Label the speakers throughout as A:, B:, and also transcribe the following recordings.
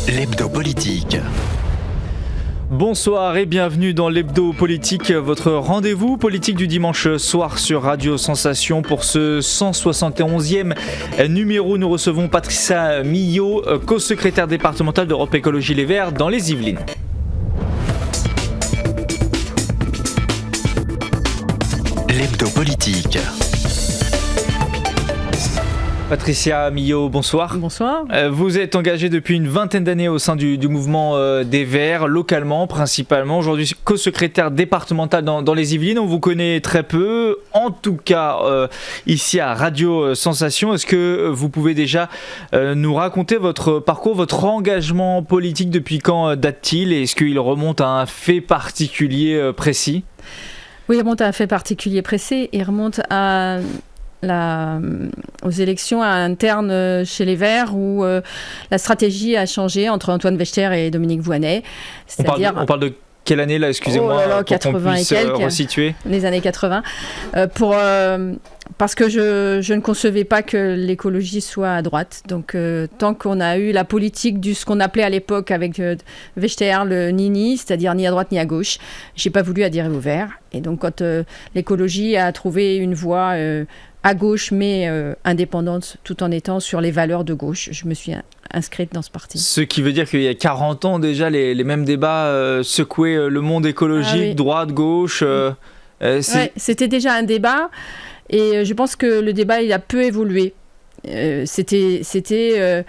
A: L'Hebdo Politique.
B: Bonsoir et bienvenue dans l'Hebdo Politique, votre rendez-vous politique du dimanche soir sur Radio Sensation. Pour ce 171e numéro, nous recevons Patricia Millot, co-secrétaire départementale d'Europe Écologie Les Verts dans les Yvelines.
A: L'Hebdo Politique.
B: Patricia Millot, bonsoir.
C: Bonsoir.
B: Vous êtes engagée depuis une vingtaine d'années au sein du mouvement des Verts, localement principalement. Aujourd'hui, co-secrétaire départementale dans les Yvelines. On vous connaît très peu, en tout cas ici à Radio Sensation. Est-ce que vous pouvez déjà nous raconter votre parcours, votre engagement politique? Depuis quand date-t-il et est-ce qu'il remonte à un fait particulier précis?
C: Oui, il remonte à un fait particulier précis. Il remonte aux élections internes chez les Verts où la stratégie a changé entre Antoine Vechter et Dominique Voynet.
B: On parle de quelle année là, excusez-moi, pour
C: 80
B: qu'on puisse
C: et quelques,
B: resituer.
C: Les années 80. Parce que je ne concevais pas que l'écologie soit à droite. Donc tant qu'on a eu la politique ce qu'on appelait à l'époque avec Vechter le Nini, c'est-à-dire ni à droite ni à gauche, j'ai pas voulu adhérer aux Verts. Et donc quand l'écologie a trouvé une voie à gauche mais indépendante tout en étant sur les valeurs de gauche, je me suis inscrite dans ce parti.
B: Ce qui veut dire qu'il y a 40 ans déjà, les mêmes débats secouaient le monde écologique, oui. Droite, gauche.
C: Ouais, c'était déjà un débat et je pense que le débat il a peu évolué. C'était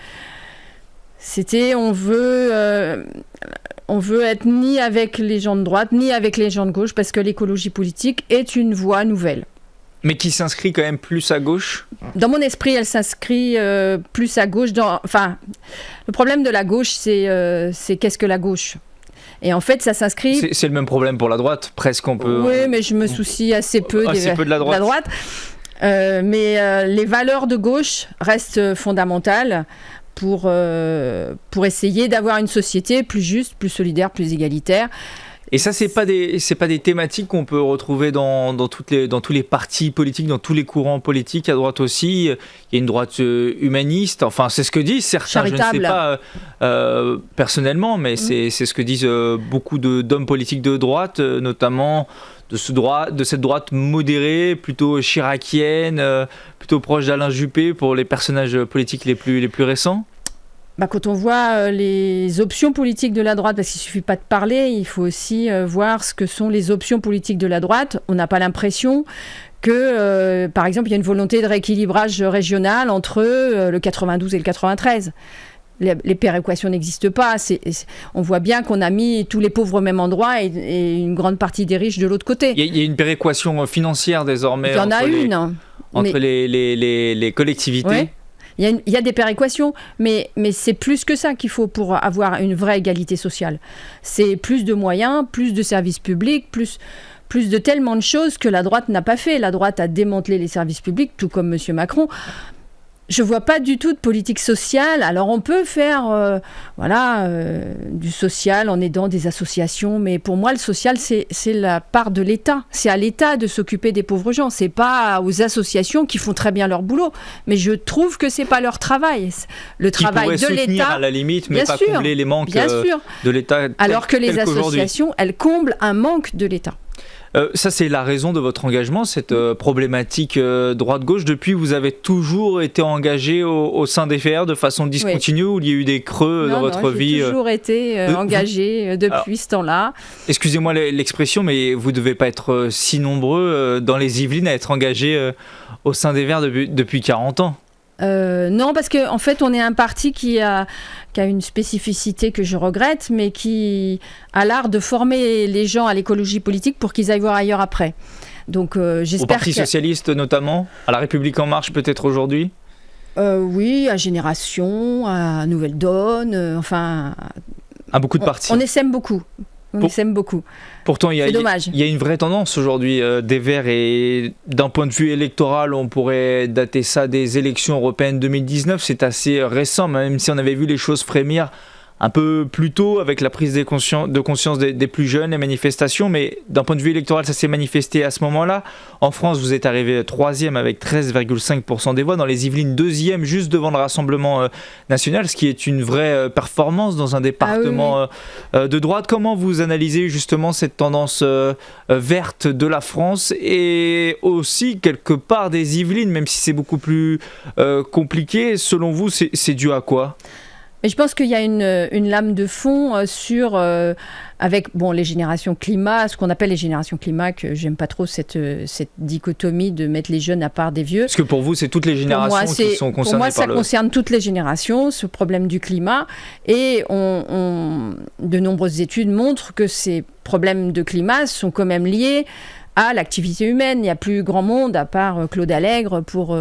C: on veut être ni avec les gens de droite ni avec les gens de gauche parce que l'écologie politique est une voie nouvelle.
B: Mais qui s'inscrit quand même plus à gauche?
C: Dans mon esprit, elle s'inscrit plus à gauche. Le problème de la gauche, c'est qu'est-ce que la gauche? Et en fait, ça s'inscrit...
B: C'est le même problème pour la droite, presque on peut...
C: Oui, mais je me soucie assez peu
B: de la droite.
C: Mais les valeurs de gauche restent fondamentales pour essayer d'avoir une société plus juste, plus solidaire, plus égalitaire.
B: Et ça, c'est pas des thématiques qu'on peut retrouver dans tous les partis politiques, dans tous les courants politiques, à droite aussi. Il y a une droite humaniste, enfin c'est ce que disent certains,
C: charitable.
B: Je ne sais pas personnellement, mais c'est ce que disent beaucoup d'hommes politiques de droite, notamment de cette droite modérée, plutôt chiracienne, plutôt proche d'Alain Juppé pour les personnages politiques les plus récents.
C: Quand on voit les options politiques de la droite, parce qu'il ne suffit pas de parler, il faut aussi voir ce que sont les options politiques de la droite. On n'a pas l'impression que, par exemple, il y a une volonté de rééquilibrage régional entre le 92 et le 93. Les péréquations n'existent pas. On voit bien qu'on a mis tous les pauvres au même endroit et une grande partie des riches de l'autre côté.
B: Il y a une péréquation financière désormais entre les collectivités.
C: Ouais. Il y a des péréquations, mais c'est plus que ça qu'il faut pour avoir une vraie égalité sociale. C'est plus de moyens, plus de services publics, plus de tellement de choses que la droite n'a pas fait. La droite a démantelé les services publics, tout comme M. Macron. Je ne vois pas du tout de politique sociale. Alors on peut faire du social en aidant des associations, mais pour moi le social c'est la part de l'État. C'est à l'État de s'occuper des pauvres gens. C'est pas aux associations qui font très bien leur boulot. Mais je trouve que c'est pas leur travail. Le travail de l'État,
B: à la limite, mais pas combler les manques de l'État.
C: Alors que les associations, elles comblent un manque de l'État.
B: Ça, c'est la raison de votre engagement, cette problématique droite-gauche. Depuis, vous avez toujours été engagé au sein des Verts de façon discontinue, ou il y a eu des creux dans votre vie?
C: J'ai toujours été engagé depuis ce temps-là.
B: Excusez-moi l'expression, mais vous ne devez pas être si nombreux dans les Yvelines à être engagés au sein des Verts depuis 40 ans.
C: Non, parce qu'en fait, on est un parti qui a une spécificité que je regrette, mais qui a l'art de former les gens à l'écologie politique pour qu'ils aillent voir ailleurs après. Donc, j'espère
B: au Parti socialiste notamment, à La République En Marche peut-être aujourd'hui?
C: Oui, à Génération, à Nouvelle Donne,
B: à beaucoup de partis.
C: On essaime beaucoup. On s'aime beaucoup.
B: Pourtant, il y
C: a
B: une vraie tendance aujourd'hui des Verts et d'un point de vue électoral, on pourrait dater ça des élections européennes 2019. C'est assez récent, même si on avait vu les choses frémir un peu plus tôt avec la prise de conscience des plus jeunes, les manifestations, mais d'un point de vue électoral, ça s'est manifesté à ce moment-là. En France, vous êtes arrivé 3e avec 13,5% des voix. Dans les Yvelines, 2e, juste devant le Rassemblement national, ce qui est une vraie performance dans un département de droite. Comment vous analysez justement cette tendance verte de la France et aussi quelque part des Yvelines, même si c'est beaucoup plus compliqué? Selon vous, c'est dû à quoi?
C: Mais je pense qu'il y a une lame de fond avec les générations climat, ce qu'on appelle les générations climat, que j'aime pas trop cette dichotomie de mettre les jeunes à part des vieux.
B: Parce que pour vous, c'est toutes les générations qui sont concernées par le...
C: Pour moi, ça concerne toutes les générations, ce problème du climat. Et de nombreuses études montrent que ces problèmes de climat sont quand même liés à l'activité humaine. Il n'y a plus grand monde, à part Claude Allègre, pour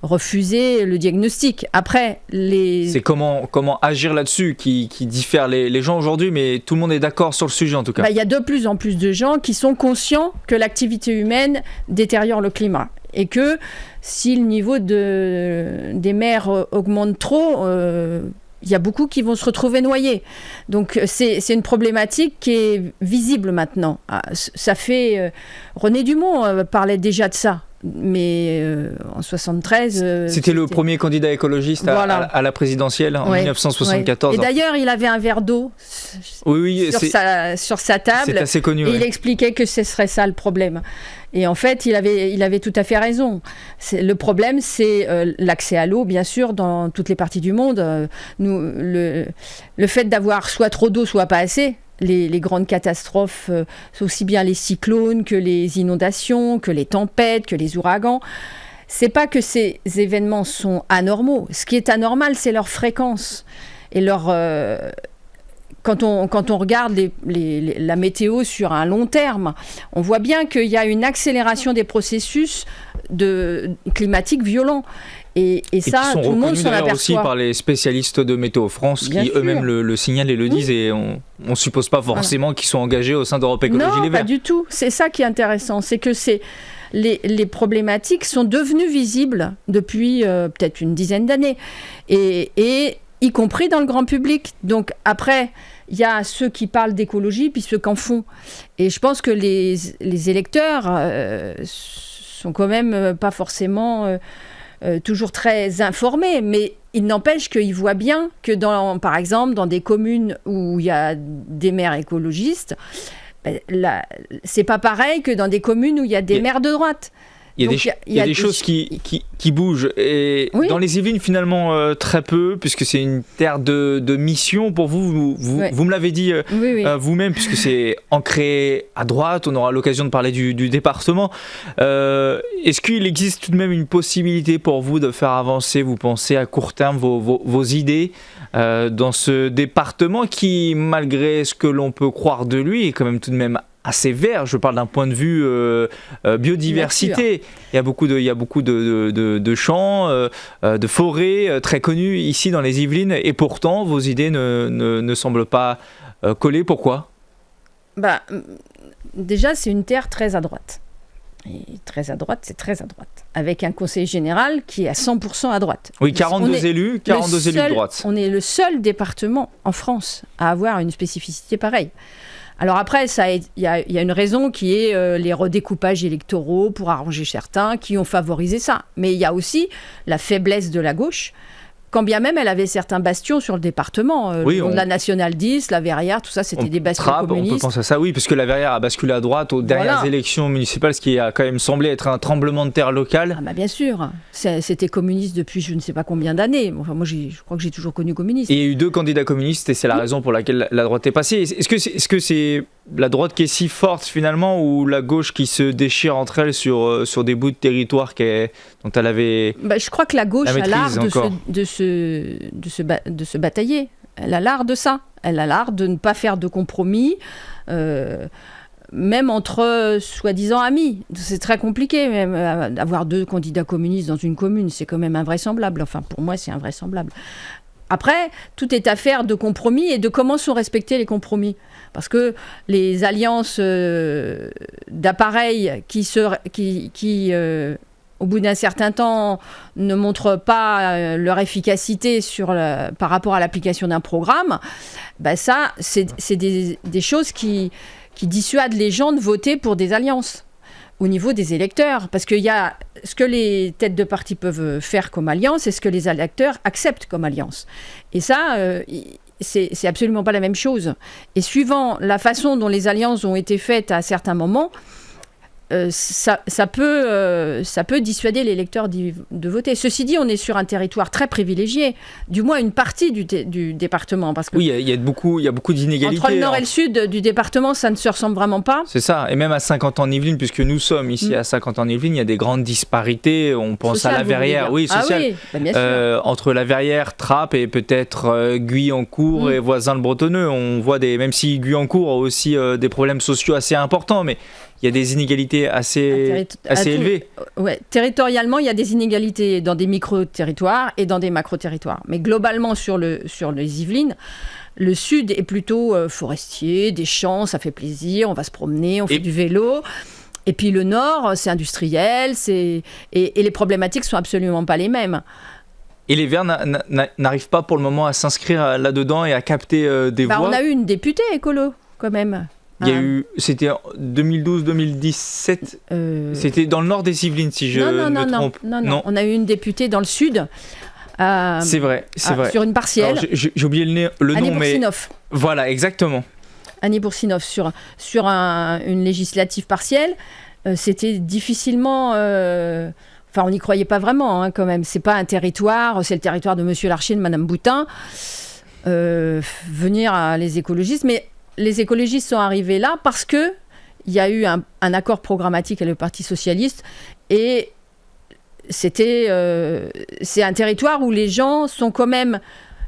C: refuser le diagnostic. Après,
B: c'est comment agir là-dessus qui diffère les gens aujourd'hui, mais tout le monde est d'accord sur le sujet en tout cas.
C: Il y a de plus en plus de gens qui sont conscients que l'activité humaine détériore le climat. Et que si le niveau des mers augmente trop... il y a beaucoup qui vont se retrouver noyés. Donc c'est une problématique qui est visible maintenant. Ça fait... René Dumont parlait déjà de ça. Mais en 73...
B: c'était le premier candidat écologiste à la présidentielle en 1974.
C: Et d'ailleurs, il avait un verre d'eau sur sa table.
B: C'est assez connu.
C: Et il expliquait que ce serait ça le problème. Et en fait, il avait tout à fait raison. Le problème, c'est l'accès à l'eau, bien sûr, dans toutes les parties du monde. Le fait d'avoir soit trop d'eau, soit pas assez. Les grandes catastrophes, aussi bien les cyclones que les inondations, que les tempêtes, que les ouragans. C'est pas que ces événements sont anormaux. Ce qui est anormal, c'est leur fréquence et leur... Quand on regarde la météo sur un long terme, on voit bien qu'il y a une accélération des processus climatiques violents. Et ça, tout le monde s'en aperçoit.
B: Aussi par les spécialistes de Météo France qui eux-mêmes le signalent et le disent, et on ne suppose pas forcément qu'ils sont engagés au sein d'Europe Écologie Les Verts.
C: Non, pas du tout. C'est ça qui est intéressant, c'est que les problématiques sont devenues visibles depuis peut-être une dizaine d'années, et y compris dans le grand public. Donc après, il y a ceux qui parlent d'écologie, puis ceux qui en font. Et je pense que les électeurs sont quand même pas forcément toujours très informés, mais il n'empêche qu'ils voient bien que, par exemple, dans des communes où il y a des maires écologistes, c'est pas pareil que dans des communes où il y a des maires de droite.
B: Il y a des choses qui bougent. Et dans les Yvelines, finalement, très peu, puisque c'est une terre de mission pour vous. Vous me l'avez dit vous-même, puisque c'est ancré à droite. On aura l'occasion de parler du département. Est-ce qu'il existe tout de même une possibilité pour vous de faire avancer, vous pensez, à court terme, vos idées dans ce département qui, malgré ce que l'on peut croire de lui, est quand même tout de même assez vert? Je parle d'un point de vue biodiversité. Il y a beaucoup de champs, de forêts très connus ici dans les Yvelines, et pourtant vos idées ne semblent pas coller. Pourquoi?
C: Déjà, c'est une terre très à droite. Et très à droite, c'est très à droite. Avec un conseil général qui est à 100% à droite.
B: Oui, 42 élus de droite.
C: On est le seul département en France à avoir une spécificité pareille. Alors après, il y a une raison qui est les redécoupages électoraux pour arranger certains qui ont favorisé ça. Mais il y a aussi la faiblesse de la gauche, quand bien même elle avait certains bastions sur le département. La Nationale 10, la Verrière, tout ça, c'était des bastions communistes.
B: On peut penser à ça, oui, parce que la Verrière a basculé à droite aux dernières élections municipales, ce qui a quand même semblé être un tremblement de terre local.
C: Bien sûr, c'était communiste depuis je ne sais pas combien d'années. Enfin, moi, je crois que j'ai toujours connu communiste.
B: Et il y a eu 2 candidats communistes, et c'est la raison pour laquelle la droite est passée. Est-ce que c'est la droite qui est si forte finalement, ou la gauche qui se déchire entre elles sur des bouts de territoire dont elle avait
C: je crois que la gauche a l'art de se batailler. Elle a l'art de ça. Elle a l'art de ne pas faire de compromis, même entre soi-disant amis. C'est très compliqué, même d'avoir 2 candidats communistes dans une commune, c'est quand même invraisemblable. Enfin, pour moi, c'est invraisemblable. Après, tout est affaire de compromis et de comment sont respectés les compromis. Parce que les alliances d'appareils qui au bout d'un certain temps, ne montrent pas leur efficacité par rapport à l'application d'un programme, ça, c'est des choses qui dissuadent les gens de voter pour des alliances au niveau des électeurs. Parce qu'il y a ce que les têtes de parti peuvent faire comme alliance et ce que les électeurs acceptent comme alliance. Et ça, c'est absolument pas la même chose. Et suivant la façon dont les alliances ont été faites à certains moments, ça peut dissuader l'électeur de voter. Ceci dit, on est sur un territoire très privilégié, du moins une partie du département. Parce que
B: oui, il y a beaucoup d'inégalités.
C: Entre le nord et le sud du département, ça ne se ressemble vraiment pas.
B: C'est ça, et même à Saint-Quentin-en-Yvelines, puisque nous sommes ici à Saint-Quentin-en-Yvelines, il y a des grandes disparités. On pense
C: social,
B: à la Verrière,
C: sociale. Bien sûr.
B: Entre la Verrière, Trappes et peut-être Guyancourt et Voisins-le-Bretonneux. On voit même si Guyancourt a aussi des problèmes sociaux assez importants, mais il y a des inégalités assez élevées.
C: Ouais. Territorialement, il y a des inégalités dans des micro-territoires et dans des macro-territoires. Mais globalement, sur les Yvelines, le sud est plutôt forestier, des champs, ça fait plaisir, on va se promener, on fait du vélo. Et puis le nord, c'est industriel, et les problématiques sont absolument pas les mêmes.
B: Et les Verts n'arrivent pas pour le moment à s'inscrire là-dedans et à capter des voix.
C: On a eu une députée écolo, quand même.
B: Il y a eu, c'était en 2012-2017, c'était dans le nord des Yvelines, si je me trompe.
C: Non, on a eu une députée dans le sud.
B: C'est vrai.
C: Sur une partielle.
B: Alors, j'ai oublié le nom, mais... Voilà, exactement.
C: Annie Boursinov, sur une législative partielle, c'était difficilement... Enfin, on n'y croyait pas vraiment, quand même. C'est pas un territoire, c'est le territoire de Monsieur Larcher, de Madame Boutin. Venir à les écologistes, mais... Les écologistes sont arrivés là parce qu'il y a eu un accord programmatique avec le Parti socialiste et c'est un territoire où les gens sont quand même,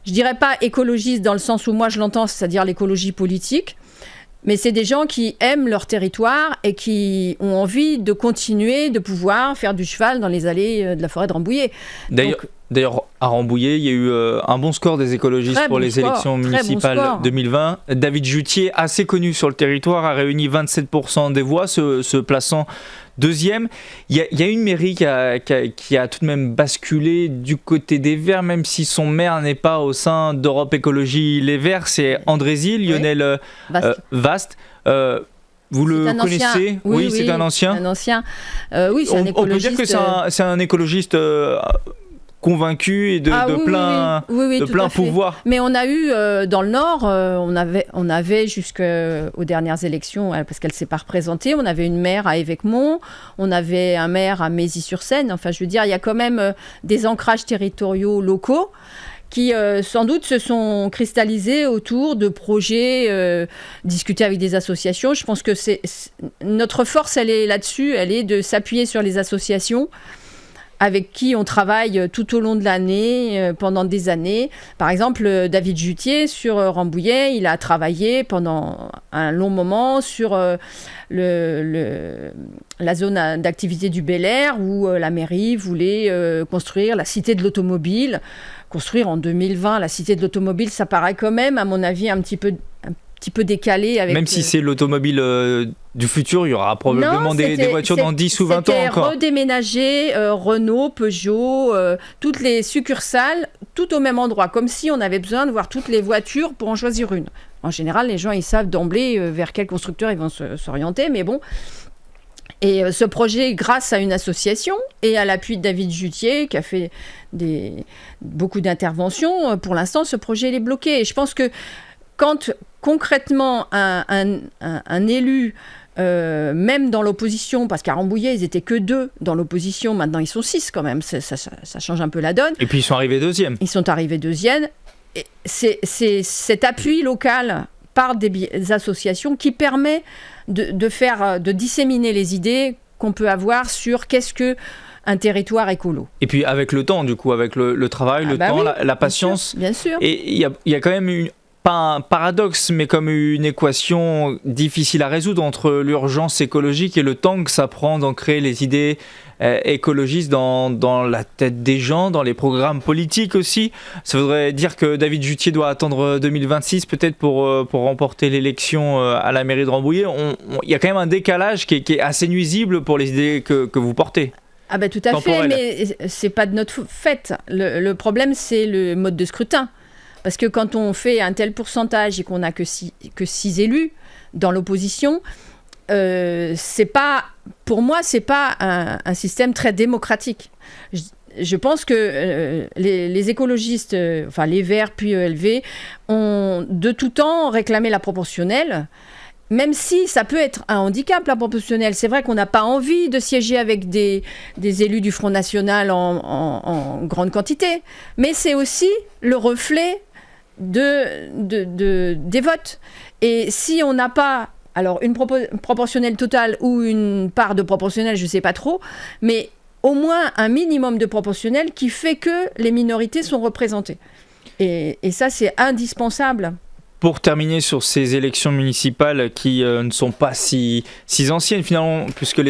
C: je dirais pas écologistes dans le sens où moi je l'entends, c'est-à-dire l'écologie politique, mais c'est des gens qui aiment leur territoire et qui ont envie de continuer de pouvoir faire du cheval dans les allées de la forêt de Rambouillet.
B: D'ailleurs, à Rambouillet, il y a eu un bon score des écologistes pour les élections municipales 2020. David Jutier, assez connu sur le territoire, a réuni 27% des voix, se plaçant deuxième. Il y a une mairie qui a tout de même basculé du côté des Verts, même si son maire n'est pas au sein d'Europe Écologie Les Verts, c'est Andrézy, Lionel Vast. Vous le connaissez ? Oui, c'est un ancien.
C: Un ancien. Oui, c'est un écologiste.
B: On peut dire que c'est un écologiste convaincu et de plein pouvoir.
C: Mais on a eu dans le Nord, on avait jusqu'aux dernières élections, parce qu'elle ne s'est pas représentée, on avait une maire à Évêquemont, on avait un maire à Mézy-sur-Seine. Enfin, je veux dire, il y a quand même des ancrages territoriaux locaux qui sans doute se sont cristallisés autour de projets discutés avec des associations. Je pense que notre force, elle est là-dessus, elle est de s'appuyer sur les associations avec qui on travaille tout au long de l'année, pendant des années. Par exemple, David Jutier, sur Rambouillet, il a travaillé pendant un long moment sur la zone d'activité du Bel Air, où la mairie voulait construire la cité de l'automobile. Construire en 2020 la cité de l'automobile, ça paraît quand même, à mon avis, un petit peu décalé. Même
B: si c'est l'automobile du futur, il y aura probablement des voitures dans 10 ou 20 ans encore.
C: C'était redéménager Renault, Peugeot, toutes les succursales, tout au même endroit, comme si on avait besoin de voir toutes les voitures pour en choisir une. En général, les gens, ils savent d'emblée vers quel constructeur ils vont s'orienter, mais bon. Et ce projet, grâce à une association et à l'appui de David Jutier, qui a fait beaucoup d'interventions, pour l'instant, ce projet il est bloqué. Et je pense que quand concrètement un élu, même dans l'opposition, parce qu'à Rambouillet, ils étaient que 2 dans l'opposition, maintenant ils sont 6 quand même, ça change un peu la donne.
B: Et puis ils sont arrivés deuxième.
C: Et c'est cet appui local par des associations qui permet de disséminer les idées qu'on peut avoir sur qu'est-ce que un territoire écolo.
B: Et puis avec le temps, du coup, avec le travail, temps, la patience.
C: Bien sûr.
B: Et il y a quand même pas un paradoxe, mais comme une équation difficile à résoudre entre l'urgence écologique et le temps que ça prend d'ancrer les idées écologistes dans la tête des gens, dans les programmes politiques aussi. Ça voudrait dire que David Jutier doit attendre 2026 peut-être pour remporter l'élection à la mairie de Rambouillet. Il y a quand même un décalage qui est assez nuisible pour les idées que vous portez.
C: Ah ben tout à
B: temporelle.
C: fait, mais c'est pas de notre fait. Le problème, c'est le mode de scrutin. Parce que quand on fait un tel pourcentage et qu'on n'a que 6 élus dans l'opposition, c'est pas, pour moi, c'est pas un système très démocratique. Je pense que les écologistes, enfin les Verts puis ELV, ont de tout temps réclamé la proportionnelle. Même si ça peut être un handicap, la proportionnelle. C'est vrai qu'on n'a pas envie de siéger avec des élus du Front National en grande quantité. Mais c'est aussi le reflet des votes. Et si on n'a pas alors une proportionnelle totale ou une part de proportionnelle, je ne sais pas trop, mais au moins un minimum de proportionnelle qui fait que les minorités sont représentées. Et ça, c'est indispensable.
B: Pour terminer sur ces élections municipales qui ne sont pas si anciennes finalement, puisque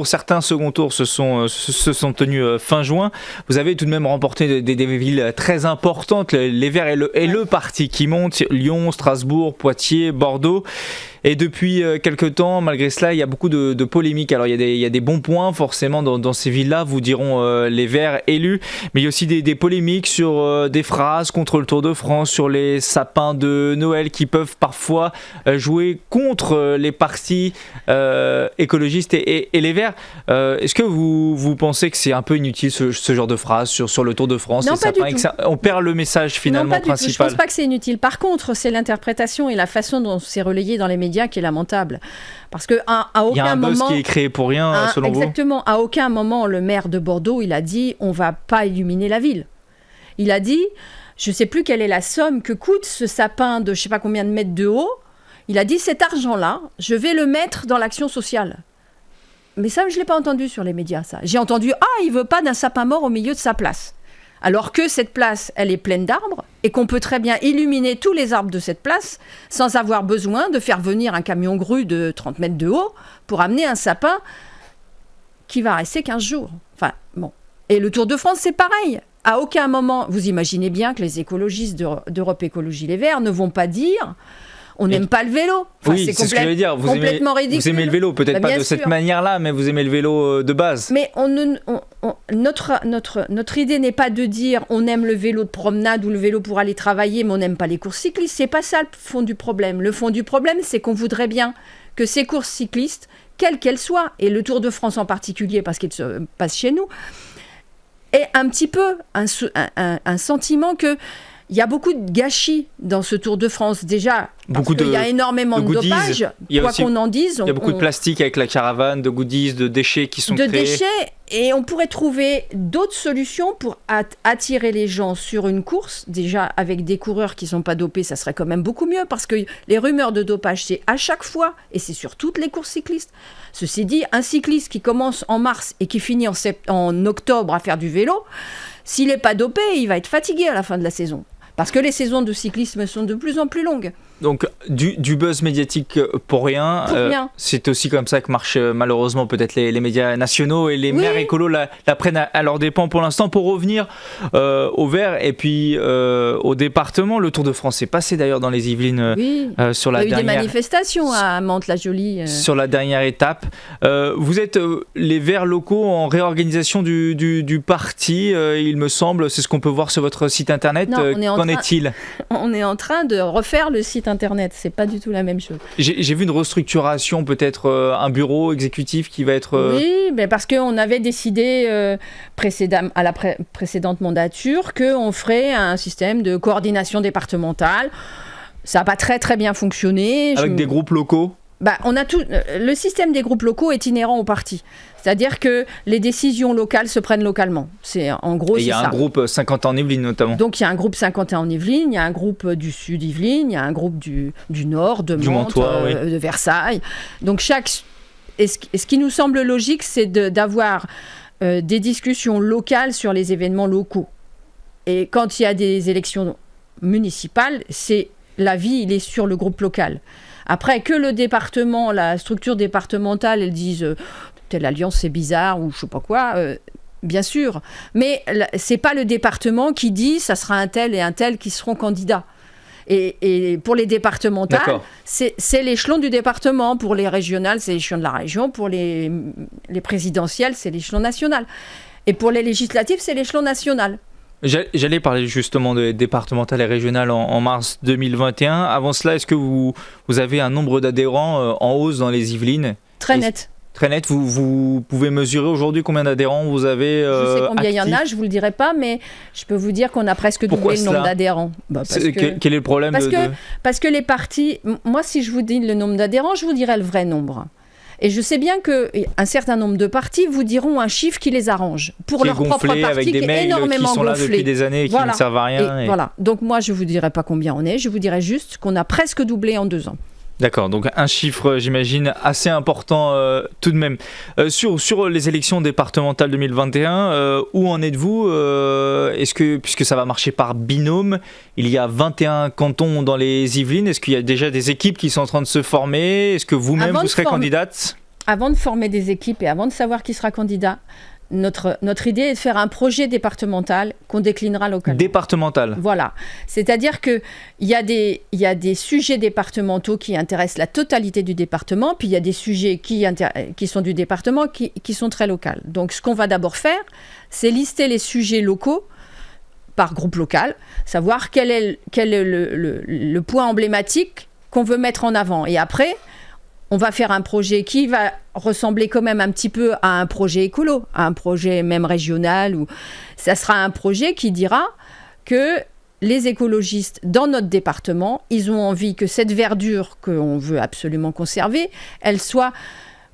B: certains seconds tours se sont tenus fin juin, vous avez tout de même remporté des villes très importantes, les Verts et le parti qui monte, Lyon, Strasbourg, Poitiers, Bordeaux. Et depuis quelques temps, malgré cela, il y a beaucoup de polémiques. Alors il y a des bons points forcément dans ces villes-là, vous diront les Verts élus, mais il y a aussi des polémiques sur des phrases contre le Tour de France, sur les sapins de Noël qui peuvent parfois jouer contre les partis écologistes et les Verts. Est-ce que vous pensez que c'est un peu inutile ce genre de phrases sur le Tour de France,
C: non,
B: les sapins, et que on perd le message finalement
C: non, pas
B: principal?
C: du tout. Je ne pense pas que c'est inutile. Par contre, c'est l'interprétation et la façon dont c'est relayé dans les médias qui est lamentable. Parce qu'à aucun moment... Il y a un
B: buzz qui est créé pour rien, selon vous?
C: Exactement. À aucun moment, le maire de Bordeaux, il a dit « on ne va pas illuminer la ville ». Il a dit, je ne sais plus quelle est la somme que coûte ce sapin de je ne sais pas combien de mètres de haut. Il a dit « cet argent-là, je vais le mettre dans l'action sociale ». Mais ça, je ne l'ai pas entendu sur les médias, ça. J'ai entendu « ah, il ne veut pas d'un sapin mort au milieu de sa place ». Alors que cette place, elle est pleine d'arbres et qu'on peut très bien illuminer tous les arbres de cette place sans avoir besoin de faire venir un camion grue de 30 mètres de haut pour amener un sapin qui va rester 15 jours. Enfin, bon. Et le Tour de France, c'est pareil. À aucun moment, vous imaginez bien que les écologistes d'Europe Écologie Les Verts ne vont pas dire... On n'aime pas le vélo. Enfin,
B: oui, c'est ce que je veux dire.
C: Complètement ridicule.
B: Vous aimez le vélo, peut-être pas de cette manière-là, mais vous aimez le vélo de base.
C: Mais notre idée n'est pas de dire on aime le vélo de promenade ou le vélo pour aller travailler, mais on n'aime pas les courses cyclistes. C'est pas ça le fond du problème. Le fond du problème, c'est qu'on voudrait bien que ces courses cyclistes, quelles qu'elles soient, et le Tour de France en particulier, parce qu'il se passe chez nous, aient un petit peu un sentiment que il y a beaucoup de gâchis dans ce Tour de France. Déjà, parce qu'il y a énormément de dopage. Quoi qu'on en dise.
B: Il y a beaucoup de plastique avec la caravane, de goodies, de déchets qui sont créés.
C: De déchets, et on pourrait trouver d'autres solutions pour attirer les gens sur une course. Déjà, avec des coureurs qui ne sont pas dopés, ça serait quand même beaucoup mieux, parce que les rumeurs de dopage, c'est à chaque fois, et c'est sur toutes les courses cyclistes. Ceci dit, un cycliste qui commence en mars et qui finit en octobre à faire du vélo, s'il n'est pas dopé, il va être fatigué à la fin de la saison. Parce que les saisons de cyclisme sont de plus en plus longues.
B: Donc du buzz médiatique pour rien. C'est aussi comme ça que marchent malheureusement peut-être les médias nationaux, et les maires écolos la prennent à leurs dépens pour l'instant. Pour revenir au Verts et puis au département, le Tour de France est passé d'ailleurs dans les Yvelines sur la dernière...
C: Il y a eu des manifestations à Mantes-la-Jolie.
B: Sur la dernière étape. Vous êtes les Verts locaux en réorganisation du parti, il me semble. C'est ce qu'on peut voir sur votre site internet. Qu'en est-il ?
C: On est en train de refaire le site internet, c'est pas du tout la même chose.
B: J'ai vu une restructuration, peut-être un bureau exécutif qui va être...
C: Oui, mais parce qu'on avait décidé à la précédente mandature qu'on ferait un système de coordination départementale. Ça n'a pas très très bien fonctionné.
B: Avec des groupes locaux ?
C: On a tout. Le système des groupes locaux est inhérent au parti. C'est-à-dire que les décisions locales se prennent localement. C'est en gros. Et il
B: y a un groupe 50 en Yvelines notamment.
C: Donc il y a un groupe 50 en Yvelines, il y a un groupe du sud Yvelines, il y a un groupe du nord, de Mantes, de Versailles. Donc ce qui nous semble logique, c'est d'avoir des discussions locales sur les événements locaux. Et quand il y a des élections municipales, l'avis il est sur le groupe local. Après, que le département, la structure départementale, elle dise telle alliance c'est bizarre ou je sais pas quoi, bien sûr. Mais c'est pas le département qui dit ça sera un tel et un tel qui seront candidats. Et pour les départementales,
B: D'accord.
C: c'est l'échelon du département. Pour les régionales, c'est l'échelon de la région. Pour les présidentielles, c'est l'échelon national. Et pour les législatives, c'est l'échelon national.
B: J'allais parler justement de départemental et régional en mars 2021. Avant cela, est-ce que vous avez un nombre d'adhérents en hausse dans les Yvelines ?
C: Très net.
B: Très net. Vous pouvez mesurer aujourd'hui combien d'adhérents vous avez
C: Je sais combien il y en a,
B: actifs ?
C: je ne vous le dirai pas, mais je peux vous dire qu'on a presque
B: Pourquoi
C: doublé le nombre
B: cela ?
C: d'adhérents.
B: Quel est le problème
C: Parce que les partis... Moi, si je vous dis le nombre d'adhérents, je vous dirai le vrai nombre. Et je sais bien qu'un certain nombre de partis vous diront un chiffre qui les arrange pour leur propre parti,
B: avec des
C: qui est
B: mails
C: énormément
B: qui sont là
C: gonflé.
B: depuis des années et qui ne servent à rien.
C: Voilà. Donc moi, je ne vous dirai pas combien on est, je vous dirai juste qu'on a presque doublé en 2 ans.
B: D'accord, donc un chiffre, j'imagine, assez important tout de même. Sur les élections départementales 2021, où en êtes-vous ? Est-ce que, puisque ça va marcher par binôme, il y a 21 cantons dans les Yvelines, est-ce qu'il y a déjà des équipes qui sont en train de se former ? Est-ce que vous-même, vous serez candidate ?
C: Avant de former des équipes et avant de savoir qui sera candidat, notre idée est de faire un projet départemental qu'on déclinera localement.
B: Départemental.
C: Voilà. C'est-à-dire qu'il y a des sujets départementaux qui intéressent la totalité du département, puis il y a des sujets qui sont du département qui sont très locaux. Donc ce qu'on va d'abord faire, c'est lister les sujets locaux par groupe local, savoir quel est le point emblématique qu'on veut mettre en avant. Et après, on va faire un projet qui va ressembler quand même un petit peu à un projet écolo, à un projet même régional. Ça sera un projet qui dira que les écologistes dans notre département, ils ont envie que cette verdure qu'on veut absolument conserver, elle soit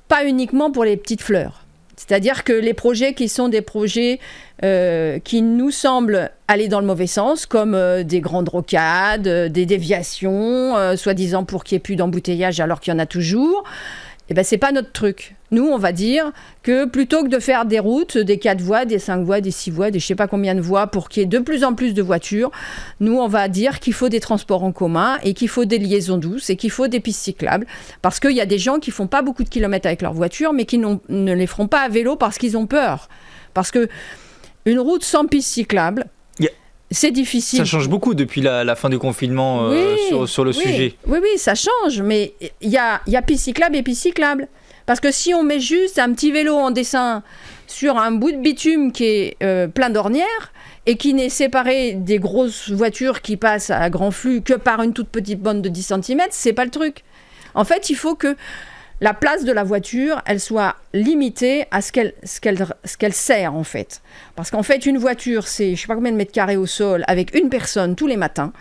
C: pas uniquement pour les petites fleurs. C'est-à-dire que les projets qui sont des projets qui nous semblent aller dans le mauvais sens, comme des grandes rocades, des déviations, soi-disant pour qu'il n'y ait plus d'embouteillage alors qu'il y en a toujours, eh ben, c'est pas notre truc. Nous, on va dire que plutôt que de faire des routes, des 4 voies, des 5 voies, des 6 voies, des je sais pas combien de voies pour qu'il y ait de plus en plus de voitures, nous, on va dire qu'il faut des transports en commun et qu'il faut des liaisons douces et qu'il faut des pistes cyclables. Parce qu'il y a des gens qui font pas beaucoup de kilomètres avec leur voiture, mais qui ne les feront pas à vélo parce qu'ils ont peur. Parce que une route sans piste cyclable, c'est difficile.
B: Ça change beaucoup depuis la fin du confinement sur le sujet.
C: Oui, ça change, mais il y a piste cyclable et piste cyclable. Parce que si on met juste un petit vélo en dessin sur un bout de bitume qui est plein d'ornières et qui n'est séparé des grosses voitures qui passent à grand flux que par une toute petite bande de 10 cm, c'est pas le truc. En fait, il faut que la place de la voiture, elle soit limitée à ce qu'elle sert, en fait. Parce qu'en fait, une voiture, c'est je sais pas combien de mètres carrés au sol avec une personne tous les matins.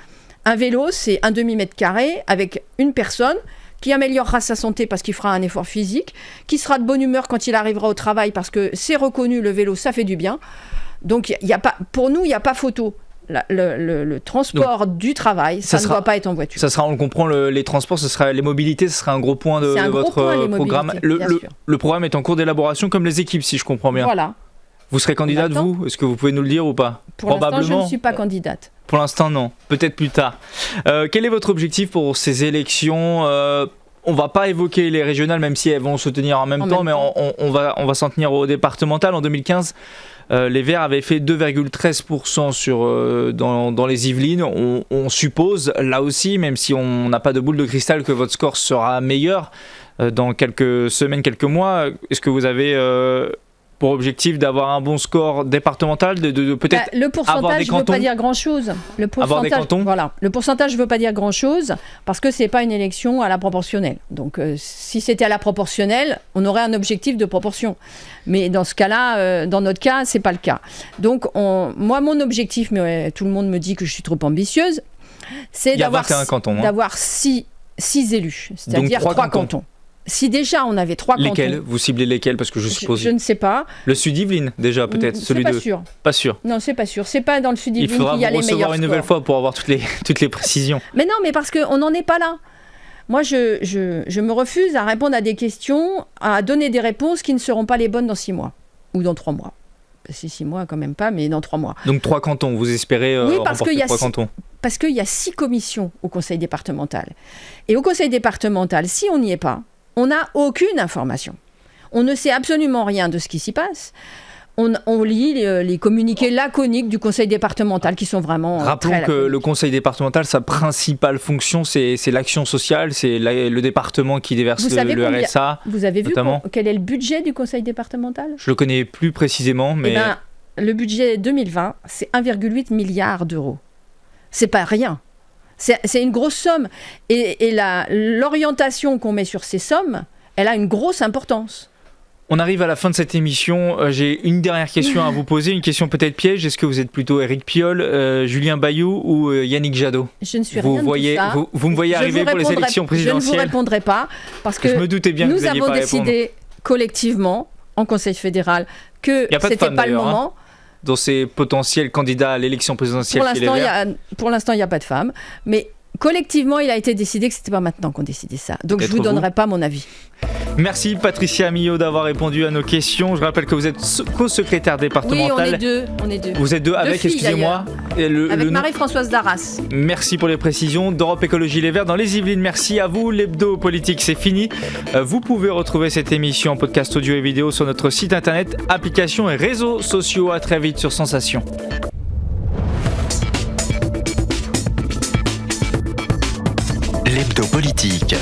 C: Un vélo, c'est un demi-mètre carré avec une personne qui améliorera sa santé parce qu'il fera un effort physique, qui sera de bonne humeur quand il arrivera au travail parce que c'est reconnu, le vélo, ça fait du bien. Donc, pour nous, il n'y a pas photo. Le transport du travail, ça ne doit pas être en voiture.
B: Ça sera, on le comprend, les transports, les mobilités, ce sera un gros point de votre programme. Le programme est en cours d'élaboration comme les équipes, si je comprends bien.
C: Voilà.
B: Vous serez candidate, vous ? Est-ce que vous pouvez nous le dire ou pas ?
C: Pour l'instant, je ne suis pas candidate.
B: Pour l'instant, non. Peut-être plus tard. Quel est votre objectif pour ces élections ? On va pas évoquer les régionales, même si elles vont se tenir en même temps, mais on va s'en tenir au départemental. En 2015, les Verts avaient fait 2,13% dans les Yvelines. On suppose, là aussi, même si on n'a pas de boule de cristal, que votre score sera meilleur dans quelques semaines, quelques mois. Est-ce que vous avez pour objectif d'avoir un bon score départemental, de peut-être
C: le pourcentage ne veut pas dire grand-chose.
B: Avoir des cantons.
C: Voilà. Le pourcentage ne veut pas dire grand-chose parce que ce n'est pas une élection à la proportionnelle. Donc si c'était à la proportionnelle, on aurait un objectif de proportion. Mais dans ce cas-là, dans notre cas, ce n'est pas le cas. Donc moi, mon objectif, mais tout le monde me dit que je suis trop ambitieuse, c'est d'avoir 6 élus, c'est-à-dire 3 cantons. Si déjà on avait 3 cantons...
B: Lesquels ? Vous ciblez lesquels ? Parce que je suppose...
C: Je ne sais pas.
B: Le Sud-Yvelines, déjà, peut-être.
C: C'est pas sûr.
B: Pas sûr.
C: Non, c'est pas sûr. C'est pas dans le Sud-Yvelines qu'il y a les meilleurs scores.
B: Il faudra vous recevoir une nouvelle fois pour avoir toutes les précisions.
C: Mais non, mais parce qu'on n'en est pas là. Moi, je me refuse à répondre à des questions, à donner des réponses qui ne seront pas les bonnes dans 6 mois. Ou dans 3 mois. C'est 6 mois quand même pas, mais dans 3 mois.
B: Donc 3 cantons, vous espérez remporter 3 cantons ?
C: Parce qu'il y a 6 commissions au conseil départemental. Et au conseil départemental, si on n'y est pas, on n'a aucune information. On ne sait absolument rien de ce qui s'y passe. on lit les communiqués laconiques du conseil départemental qui sont vraiment
B: Rappelons
C: très
B: que
C: laconiques.
B: le conseil départemental, sa principale fonction, c'est l'action sociale, c'est le département qui déverse
C: Vous savez
B: le
C: combien-
B: RSA.
C: Vous avez vu
B: notamment.
C: quel est le budget du conseil départemental?
B: Je le connais plus précisément, mais
C: Le budget 2020, c'est 1,8 milliard d'euros. C'est pas rien. C'est une grosse somme. Et l'orientation qu'on met sur ces sommes, elle a une grosse importance.
B: on arrive à la fin de cette émission. J'ai une dernière question à vous poser, une question peut-être piège. Est-ce que vous êtes plutôt Éric Piolle, Julien Bayou ou Yannick Jadot?
C: Je ne suis rien de tout ça.
B: Vous me voyez arriver pour les élections
C: Je ne vous
B: présidentielles?
C: répondrai pas parce que
B: Je me doutais bien que
C: nous
B: vous alliez
C: avons
B: pas répondre.
C: décidé collectivement en Conseil fédéral que
B: Y a pas de
C: c'était
B: femmes,
C: pas le
B: d'ailleurs,
C: moment.
B: Dans ces potentiels candidats à l'élection présidentielle
C: Pour
B: chez les
C: l'instant,
B: Verts.
C: pour l'instant, il n'y a pas de femmes. Mais collectivement, il a été décidé que c'était pas maintenant qu'on décidait ça. Donc je
B: Peut-être
C: vous
B: vous.
C: donnerai pas mon avis.
B: Merci Patricia Millot d'avoir répondu à nos questions. Je rappelle que vous êtes co-secrétaire
C: Oui,
B: départementale.
C: on est deux.
B: Vous êtes deux avec,
C: filles,
B: excusez-moi. Et le
C: Avec
B: nom-
C: Marie-Françoise Darras.
B: Merci pour les précisions. d'Europe Écologie Les Verts dans les Yvelines. Merci à vous. L'hebdo politique, c'est fini. Vous pouvez retrouver cette émission en podcast audio et vidéo sur notre site internet, applications et réseaux sociaux. À très vite sur Sensation.
A: L'hebdo politique.